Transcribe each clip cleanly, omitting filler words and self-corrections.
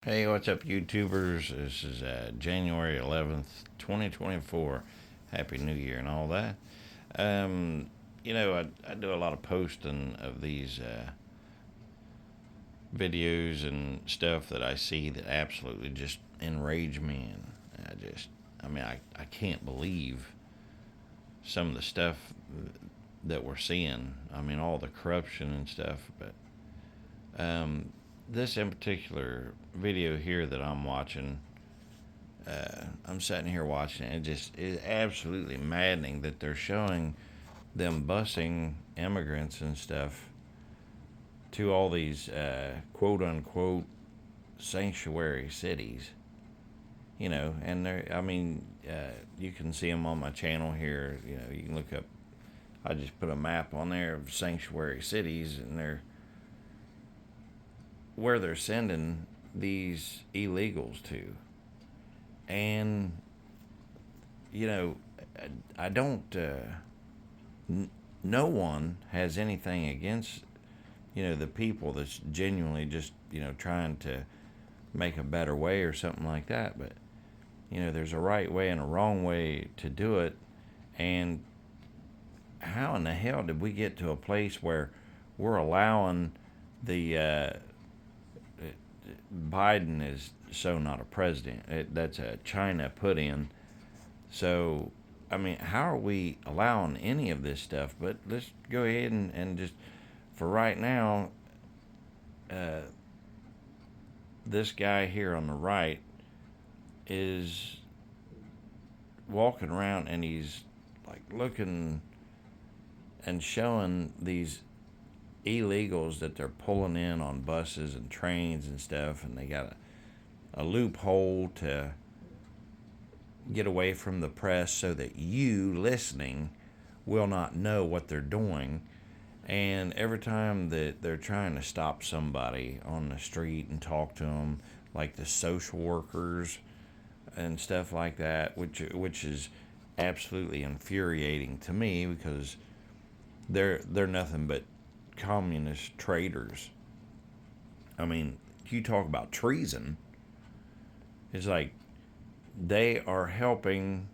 Hey, what's up, YouTubers? This is January 11th, 2024. Happy New Year and all that. Um, I do a lot of posting of these videos and stuff that I see that absolutely just enrage me. And I can't believe some of the stuff that we're seeing. I mean, all the corruption and stuff. But this in particular video here that I'm watching, I'm sitting here watching it. It just is absolutely maddening that they're showing them busing immigrants and stuff to all these quote unquote sanctuary cities. And you can see them on my channel here. You can look up. I just put a map on there of sanctuary cities, and they're where they're sending these illegals to. And you know, I don't. No one has anything against the people that's genuinely just trying to make a better way or something like that. But there's a right way and a wrong way to do it. And how in the hell did we get to a place where we're allowing the Biden is so not a president? That's a China put in. So, I mean, how are we allowing any of this stuff? But let's go ahead and just, for right now, uh, this guy here on the right is walking around and he's like looking and showing these illegals that they're pulling in on buses and trains and stuff, and they got a loophole to get away from the press so that you listening will not know what they're doing. And every time that they're trying to stop somebody on the street and talk to them, like the social workers and stuff like that, which is absolutely infuriating to me because they're nothing but communist traitors. I mean, you talk about treason. It's like they are helping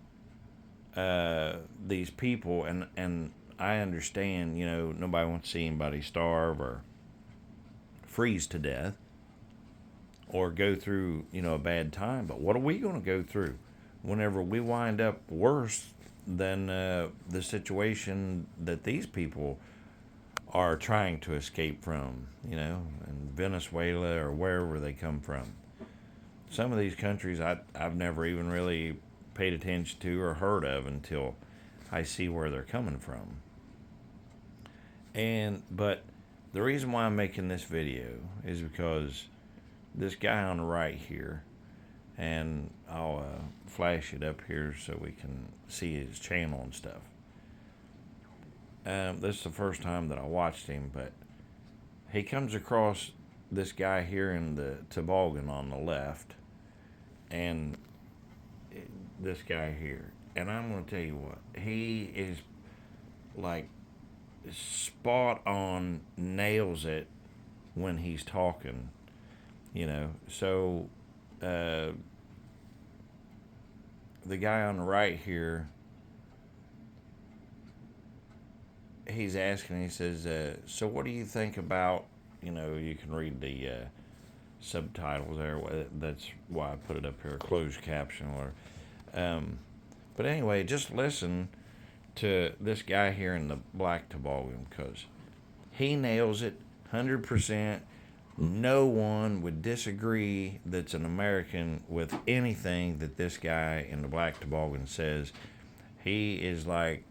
these people, and I understand. Nobody wants to see anybody starve or freeze to death or go through a bad time. But what are we going to go through whenever we wind up worse than the situation that these people are trying to escape from, in Venezuela or wherever they come from? Some of these countries I've never even really paid attention to or heard of until I see where they're coming from. But the reason why I'm making this video is because this guy on the right here, and I'll flash it up here so we can see his channel and stuff. This is the first time that I watched him, but he comes across this guy here in the toboggan on the left, and this guy here. And I'm going to tell you what, he is like spot on, nails it when he's talking, So, the guy on the right here, he's asking, he says, so what do you think about, you can read the subtitles there. That's why I put it up here, closed caption. But anyway, just listen to this guy here in the black toboggan because he nails it 100%. No one would disagree that's an American with anything that this guy in the black toboggan says. He is like,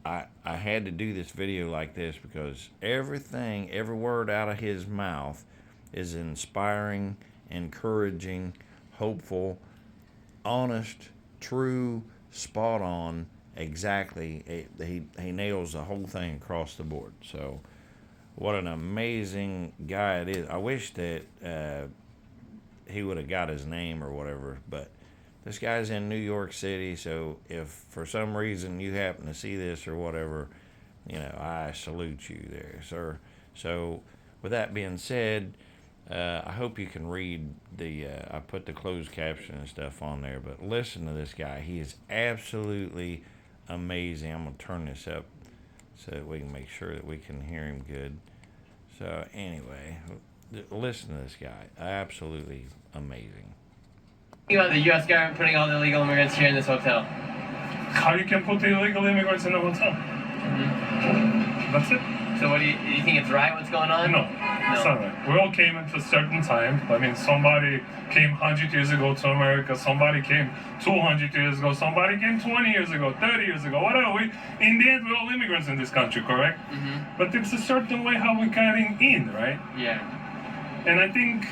I had to do this video like this because every word out of his mouth is inspiring, encouraging, hopeful, honest, true, spot on, exactly. He nails the whole thing across the board. So, what an amazing guy it is. I wish that he would have got his name or whatever, but this guy's in New York City, so if for some reason you happen to see this or whatever, I salute you there, sir. So, with that being said, I hope you can read the. I put the closed caption and stuff on there, but listen to this guy. He is absolutely amazing. I'm gonna turn this up so that we can make sure that we can hear him good. So anyway, listen to this guy. Absolutely amazing. About the U.S. government putting all the illegal immigrants here in this hotel. How you can put the illegal immigrants in a hotel? That's it. So what do you think it's right what's going on? No, it's not right. We all came at a certain time. I mean, somebody came 100 years ago to America. Somebody came 200 years ago. Somebody came 20 years ago, 30 years ago, whatever. In the end, we're all immigrants in this country, correct? But it's a certain way how we're getting in, right? Yeah. And I think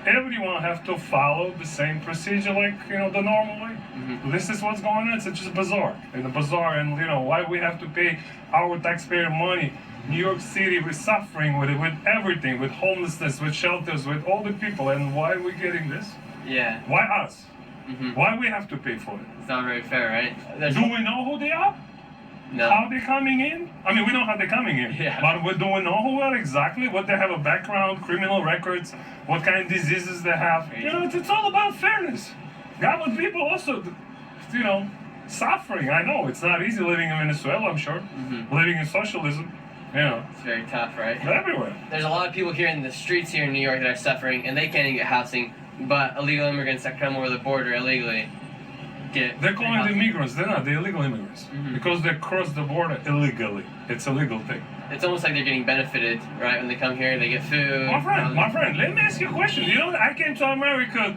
everyone have to follow the same procedure, like, the normal way. This is what's going on. It's just bizarre. And bizarre, and why we have to pay our taxpayer money. New York City, we're suffering with it, with everything, with homelessness, with shelters, with all the people. And why are we getting this? Yeah. Why us? Why we have to pay for it? It's not very fair, right? Do we know who they are? No. How they coming in? I mean, we know how they're coming in. Yeah. But do we know who are exactly? What they have a background, criminal records, what kind of diseases they have? It's all about fairness. God, with people also, suffering. I know it's not easy living in Venezuela, I'm sure. Living in socialism. It's very tough, right? Everywhere. There's a lot of people here in the streets here in New York that are suffering, and they can't even get housing. But illegal immigrants that come over the border illegally get. They're calling them immigrants. They're not. They're illegal immigrants because they cross the border illegally. It's a legal thing. It's almost like they're getting benefited, right? When they come here, they get food. My friend, let me ask you a question. I came to America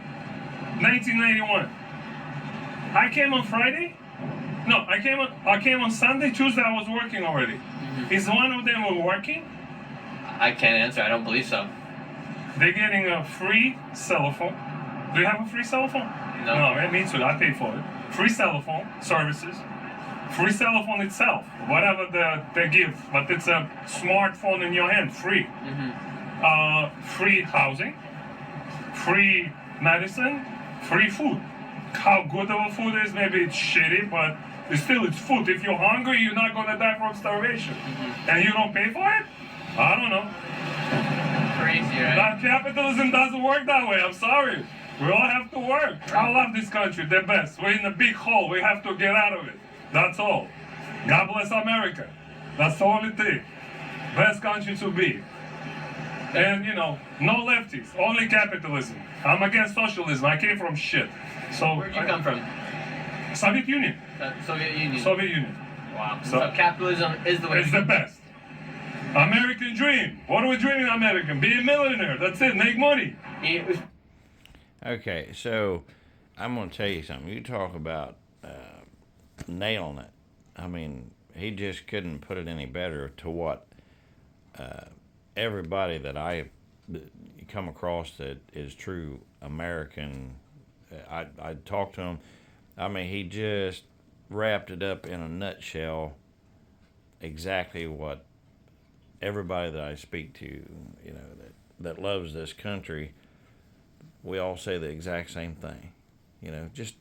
1991. I came on Friday. No, I came on Sunday. Tuesday, I was working already. Is one of them working? I can't answer. I don't believe so. They're getting a free cell phone. Do you have a free cell phone? No. No, me too. I paid for it. Free cell phone services. Free cell phone itself. Whatever they give. But it's a smartphone in your hand. Free. Free housing. Free medicine. Free food. How good of a food is, maybe it's shitty, but it's food. If you're hungry, you're not gonna die from starvation. And you don't pay for it? I don't know. Crazy, right? That capitalism doesn't work that way. I'm sorry. We all have to work. I love this country. The best. We're in a big hole. We have to get out of it. That's all. God bless America. That's the only thing. Best country to be. And no lefties. Only capitalism. I'm against socialism. I came from shit. So Where'd you come from? Soviet Union. Soviet Union. Soviet Union. Wow. So capitalism is the way. It's the best. American dream. What are we dreaming, American? Be a millionaire. That's it. Make money. Okay, so I'm going to tell you something. You talk about nailing it. I mean, he just couldn't put it any better to what everybody that I come across that is true American. I talked to him. I mean, he just wrapped it up in a nutshell. Exactly what everybody that I speak to, that loves this country, we all say the exact same thing. Just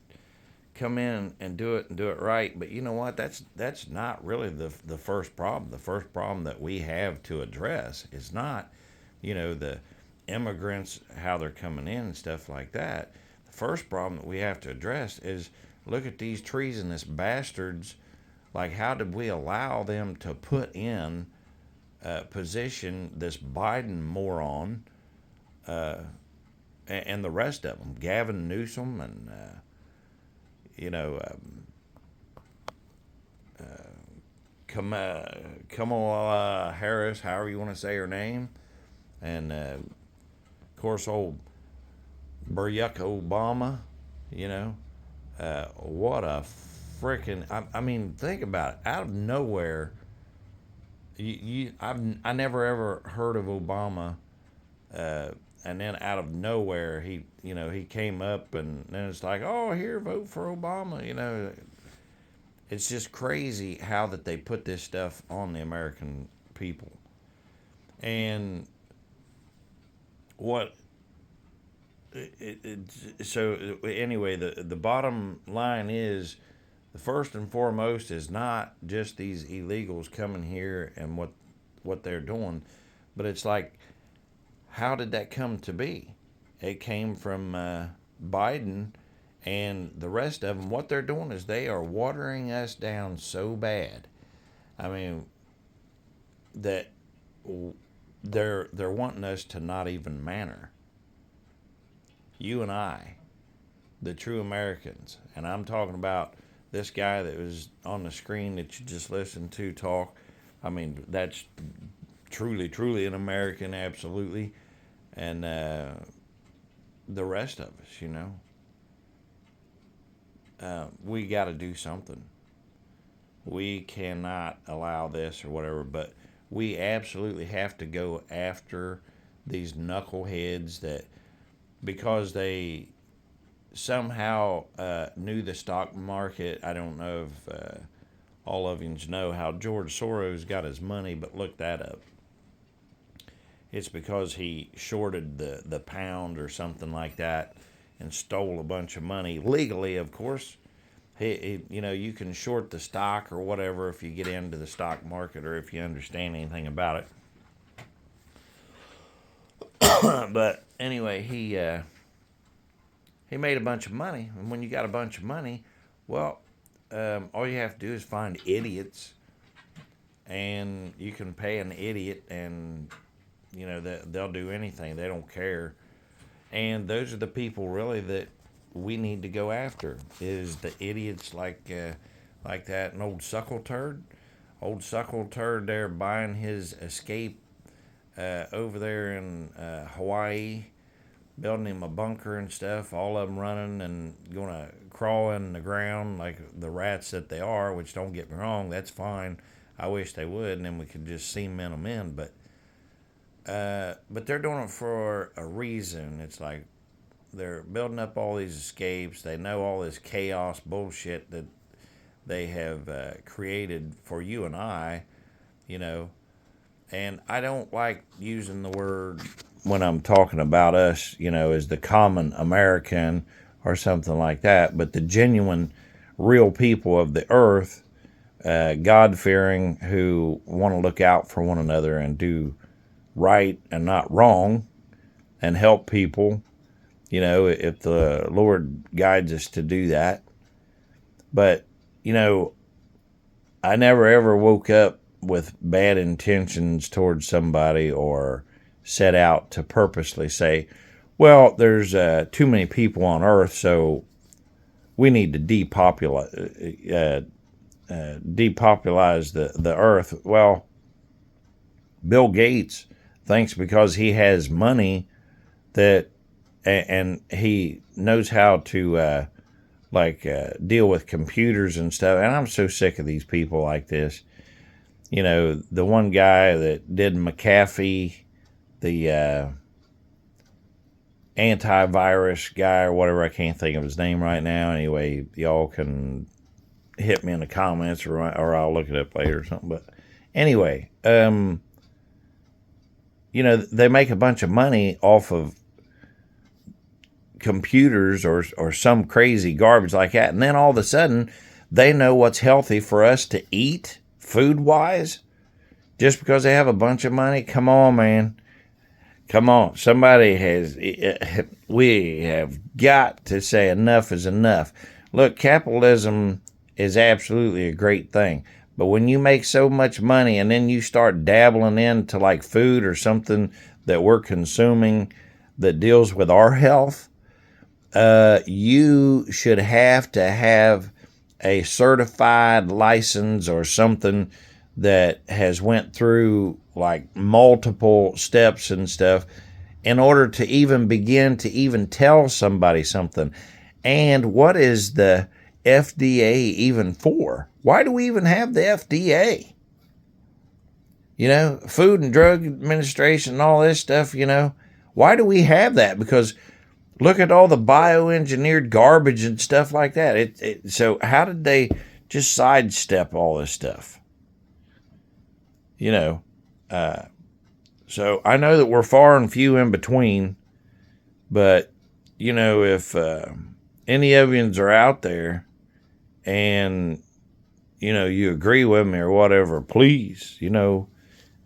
come in and do it right. But you know what? That's not really the first problem. The first problem that we have to address is not, the immigrants, how they're coming in and stuff like that. The first problem that we have to address is look at these treasonous bastards. Like, how did we allow them to put in position this Biden moron and the rest of them, Gavin Newsom and Kamala Harris, however you want to say her name, and of course old Barack Obama. What a freaking! I mean, think about it. Out of nowhere, I never ever heard of Obama, and then out of nowhere he came up, and then it's like, oh, here, vote for Obama. It's just crazy how that they put this stuff on the American people, and what. So anyway, the bottom line is, the first and foremost is not just these illegals coming here and what they're doing, but it's like, how did that come to be? It came from Biden and the rest of them. What they're doing is they are watering us down so bad. I mean, that they're wanting us to not even matter. You and I, the true Americans, and I'm talking about this guy that was on the screen that you just listened to talk. I mean, that's truly an American, absolutely. And the rest of us, we got to do something. We cannot allow this or whatever, but we absolutely have to go after these knuckleheads that, because they somehow knew the stock market. I don't know if all of you know how George Soros got his money, but look that up. It's because he shorted the pound or something like that and stole a bunch of money legally, of course. You can short the stock or whatever if you get into the stock market or if you understand anything about it. But anyway, he made a bunch of money, and when you got a bunch of money, well, all you have to do is find idiots, and you can pay an idiot, and they'll do anything. They don't care. And those are the people really that we need to go after, is the idiots like that and old suckle turd there buying his escape over there in Hawaii, building him a bunker and stuff, all of them running and gonna crawl in the ground like the rats that they are, which, don't get me wrong, that's fine. I wish they would, and then we could just cement them in, but they're doing it for a reason. It's like they're building up all these escapes. They know all this chaos bullshit that they have created for you and I, and I don't like using the word when I'm talking about us, as the common American or something like that, but the genuine, real people of the earth, God-fearing, who want to look out for one another and do right and not wrong and help people, if the Lord guides us to do that. But, I never ever woke up with bad intentions towards somebody or set out to purposely say, well, there's too many people on earth, so we need to depopulize the earth. Well, Bill Gates thinks because he has money that, and he knows how to deal with computers and stuff. And I'm so sick of these people like this. The one guy that did McAfee, the antivirus guy or whatever, I can't think of his name right now. Anyway, y'all can hit me in the comments or I'll look it up later or something. But anyway, they make a bunch of money off of computers or some crazy garbage like that. And then all of a sudden, they know what's healthy for us to eat food-wise just because they have a bunch of money. Come on, man. Come on. We have got to say enough is enough. Look, capitalism is absolutely a great thing. But when you make so much money and then you start dabbling into like food or something that we're consuming that deals with our health, you should have to have a certified license or something that has went through like multiple steps and stuff in order to even begin to even tell somebody something. And what is the FDA even for? Why do we even have the FDA? Food and Drug Administration and all this stuff, why do we have that? Because look at all the bioengineered garbage and stuff like that. So how did they just sidestep all this stuff? So I know that we're far and few in between, but, if any of yous are out there and, you agree with me or whatever, please,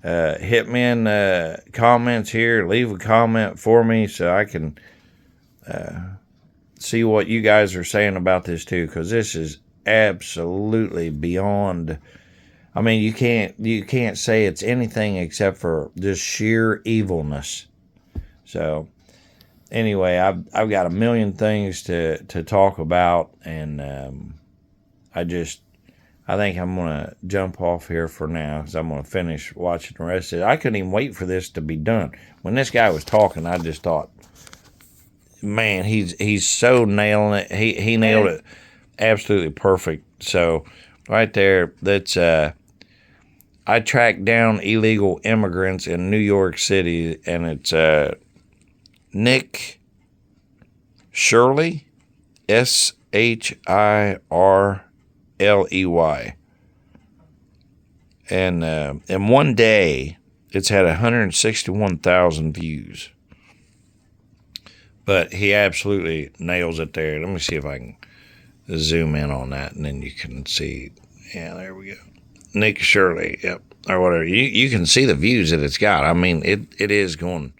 hit me in comments here. Leave a comment for me so I can see what you guys are saying about this too, because this is absolutely beyond. I mean, you can't say it's anything except for just sheer evilness. So anyway, I've got a million things to talk about, and I think I'm gonna jump off here for now because I'm gonna finish watching the rest of it. I couldn't even wait for this to be done. When this guy was talking, I just thought, man, he's so nailing it. He nailed it absolutely perfect. So right there, that's I tracked down illegal immigrants in New York City, and it's Nick Shirley, Shirley, and in one day it's had 161,000 views. But he absolutely nails it there. Let me see if I can zoom in on that, and then you can see. Yeah, there we go. Nick Shirley, yep, or whatever. You can see the views that it's got. I mean, it is going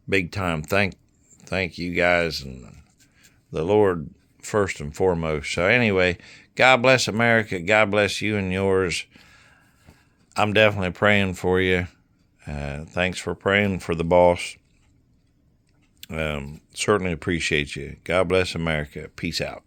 big time. Thank you guys and the Lord first and foremost. So anyway, God bless America. God bless you and yours. I'm definitely praying for you. Thanks for praying for the boss. Certainly appreciate you. God bless America. Peace out.